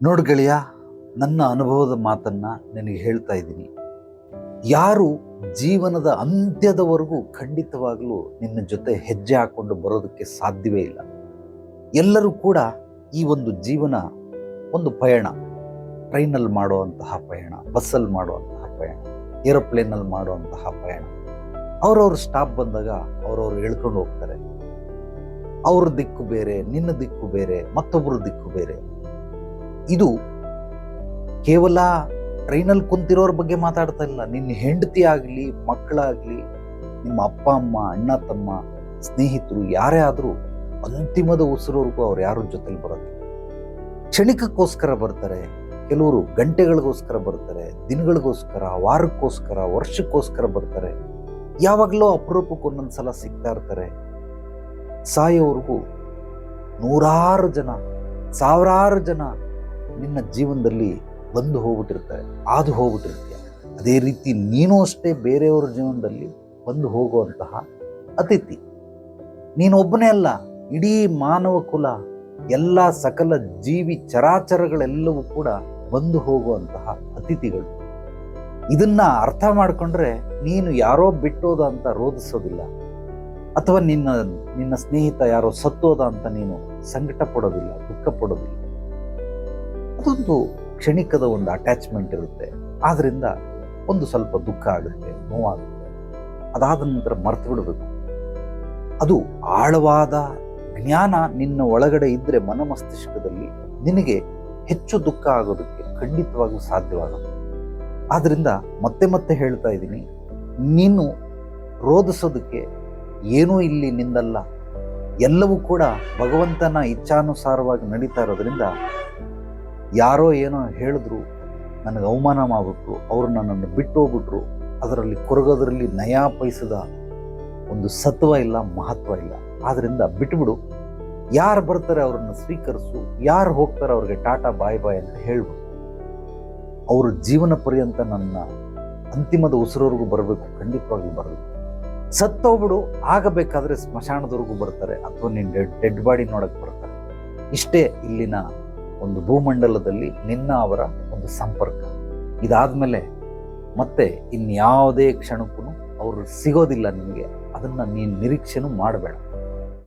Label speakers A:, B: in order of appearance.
A: ನೋಡು ಗೆಳೆಯ, ನನ್ನ ಅನುಭವದ ಮಾತನ್ನ ನಿನಗೆ ಹೇಳ್ತಾ ಇದ್ದೀನಿ. ಯಾರು ಜೀವನದ ಅಂತ್ಯದವರೆಗೂ ಖಂಡಿತವಾಗ್ಲೂ ನಿನ್ನ ಜೊತೆ ಹೆಜ್ಜೆ ಹಾಕೊಂಡು ಬರೋದಕ್ಕೆ ಸಾಧ್ಯವೇ ಇಲ್ಲ. ಎಲ್ಲರೂ ಕೂಡ ಈ ಒಂದು ಜೀವನ ಒಂದು ಪಯಣ, ಟ್ರೈನಲ್ಲಿ ಮಾಡುವಂತಹ ಪಯಣ, ಬಸ್ಸಲ್ಲಿ ಮಾಡುವಂತಹ ಪಯಣ, ಏರೋಪ್ಲೇನಲ್ಲಿ ಮಾಡುವಂತಹ ಪಯಣ. ಅವ್ರವ್ರ ಸ್ಟಾಪ್ ಬಂದಾಗ ಅವ್ರವ್ರು ಹೇಳ್ಕೊಂಡು ಹೋಗ್ತಾರೆ. ಅವ್ರ ದಿಕ್ಕು ಬೇರೆ, ನಿನ್ನ ದಿಕ್ಕು ಬೇರೆ, ಮತ್ತೊಬ್ಬರ ದಿಕ್ಕು ಬೇರೆ. ಇದು ಕೇವಲ ಟ್ರೈನಲ್ಲಿ ಕುಂತಿರೋರ ಬಗ್ಗೆ ಮಾತಾಡ್ತಾ ಇಲ್ಲ. ನಿನ್ನ ಹೆಂಡತಿ ಆಗಲಿ, ಮಕ್ಕಳಾಗಲಿ, ನಿಮ್ಮ ಅಪ್ಪ ಅಮ್ಮ, ಅಣ್ಣ ತಮ್ಮ, ಸ್ನೇಹಿತರು ಯಾರೇ ಆದರೂ ಅಂತಿಮದ ಉಸಿರೋರ್ಗೂ ಅವ್ರು ಯಾರ ಜೊತೆಲಿ ಬರೋದು. ಕ್ಷಣಿಕಕ್ಕೋಸ್ಕರ ಬರ್ತಾರೆ, ಕೆಲವರು ಗಂಟೆಗಳಿಗೋಸ್ಕರ ಬರ್ತಾರೆ, ದಿನಗಳಿಗೋಸ್ಕರ, ವಾರಕ್ಕೋಸ್ಕರ, ವರ್ಷಕ್ಕೋಸ್ಕರ ಬರ್ತಾರೆ. ಯಾವಾಗಲೂ ಅಪರೂಪಕ್ಕೆ ಒಂದೊಂದ್ಸಲ ಸಿಗ್ತಾ ಇರ್ತಾರೆ. ಸಾಯೋವರೆಗೂ ನೂರಾರು ಜನ, ಸಾವಿರಾರು ಜನ ನಿನ್ನ ಜೀವನದಲ್ಲಿ ಬಂದು ಹೋಗ್ಬಿಟ್ಟಿರ್ತಾರೆ, ಆದು ಹೋಗ್ಬಿಟ್ಟಿರ್ತೀಯ. ಅದೇ ರೀತಿ ನೀನು ಅಷ್ಟೇ ಬೇರೆಯವರ ಜೀವನದಲ್ಲಿ ಬಂದು ಹೋಗುವಂತಹ ಅತಿಥಿ. ನೀನೊಬ್ಬನೇ ಅಲ್ಲ, ಇಡೀ ಮಾನವ ಕುಲ, ಎಲ್ಲ ಸಕಲ ಜೀವಿ ಚರಾಚರಗಳೆಲ್ಲವೂ ಕೂಡ ಬಂದು ಹೋಗುವಂತಹ ಅತಿಥಿಗಳು. ಇದನ್ನ ಅರ್ಥ ಮಾಡಿಕೊಂಡ್ರೆ ನೀನು ಯಾರೋ ಬಿಟ್ಟೋದ ಅಂತ ರೋಧಿಸೋದಿಲ್ಲ, ಅಥವಾ ನಿನ್ನ ಸ್ನೇಹಿತ ಯಾರೋ ಸತ್ತೋದ ಅಂತ ನೀನು ಸಂಕಟ ಪಡೋದಿಲ್ಲ, ದುಃಖ ಪಡೋದಿಲ್ಲ. ಅದೊಂದು ಕ್ಷಣಿಕದ ಒಂದು ಅಟ್ಯಾಚ್ಮೆಂಟ್ ಇರುತ್ತೆ. ಆದ್ರಿಂದ ಒಂದು ಸ್ವಲ್ಪ ದುಃಖ ಆಗುತ್ತೆ, ನೋವಾಗುತ್ತೆ. ಅದಾದ ನಂತರ ಮರ್ತು ಬಿಡಬೇಕು. ಅದು ಆಳವಾದ ಜ್ಞಾನ ನಿನ್ನ ಒಳಗಡೆ ಇದ್ರೆ, ಮನಮಸ್ತಿಷ್ಕದಲ್ಲಿ ನಿನಗೆ ಹೆಚ್ಚು ದುಃಖ ಆಗೋದಕ್ಕೆ ಖಂಡಿತವಾಗೂ ಸಾಧ್ಯವಾಗುತ್ತೆ. ಆದ್ರಿಂದ ಮತ್ತೆ ಮತ್ತೆ ಹೇಳ್ತಾ ಇದ್ದೀನಿ, ನೀನು ರೋಧಿಸೋದಕ್ಕೆ ಏನೂ ಇಲ್ಲಿ ನಿಂದಲ್ಲ. ಎಲ್ಲವೂ ಕೂಡ ಭಗವಂತನ ಇಚ್ಛಾನುಸಾರವಾಗಿ ನಡೀತಾ ಇರೋದ್ರಿಂದ ಯಾರೋ ಏನೋ ಹೇಳಿದ್ರು, ನನಗೆ ಅವಮಾನ ಮಾಡಿಬಿಟ್ರು, ಅವರು ನನ್ನನ್ನು ಬಿಟ್ಟು ಹೋಗ್ಬಿಟ್ರು, ಅದರಲ್ಲಿ ಕೊರಗೋದ್ರಲ್ಲಿ ನಯಾ ಪೈಸದ ಒಂದು ಸತ್ವ ಇಲ್ಲ, ಮಹತ್ವ ಇಲ್ಲ. ಆದ್ರಿಂದ ಬಿಟ್ಬಿಡು. ಯಾರು ಬರ್ತಾರೆ ಅವ್ರನ್ನ ಸ್ವೀಕರಿಸು, ಯಾರು ಹೋಗ್ತಾರೆ ಅವ್ರಿಗೆ ಟಾಟಾ ಬಾಯ್ ಬಾಯ್ ಅಂತ ಹೇಳ್ಬಿಡು. ಅವರು ಜೀವನ ಪರ್ಯಂತ ನನ್ನ ಅಂತಿಮದ ಉಸಿರವರೆಗೂ ಬರಬೇಕು, ಖಂಡಿತವಾಗ್ಲೂ ಬರಬೇಕು. ಸತ್ತೋಗ್ಬಿಡು, ಆಗಬೇಕಾದ್ರೆ ಸ್ಮಶಾನದವರೆಗೂ ಬರ್ತಾರೆ, ಅಥವಾ ನಿನ್ನ ಡೆಡ್ ಬಾಡಿ ನೋಡಕ್ಕೆ ಬರ್ತಾರೆ. ಇಷ್ಟೇ ಇಲ್ಲಿನ ಒಂದು ಭೂಮಂಡಲದಲ್ಲಿ ನಿನ್ನ ಅವರ ಒಂದು ಸಂಪರ್ಕ. ಇದಾದ್ಮೇಲೆ ಮತ್ತೆ ಇನ್ಯಾವುದೇ ಕ್ಷಣಕ್ಕೂ ಅವರು ಸಿಗೋದಿಲ್ಲ ನಿನಗೆ. ಅದನ್ನ ನೀನು ನಿರೀಕ್ಷೆನೂ ಮಾಡಬೇಡ.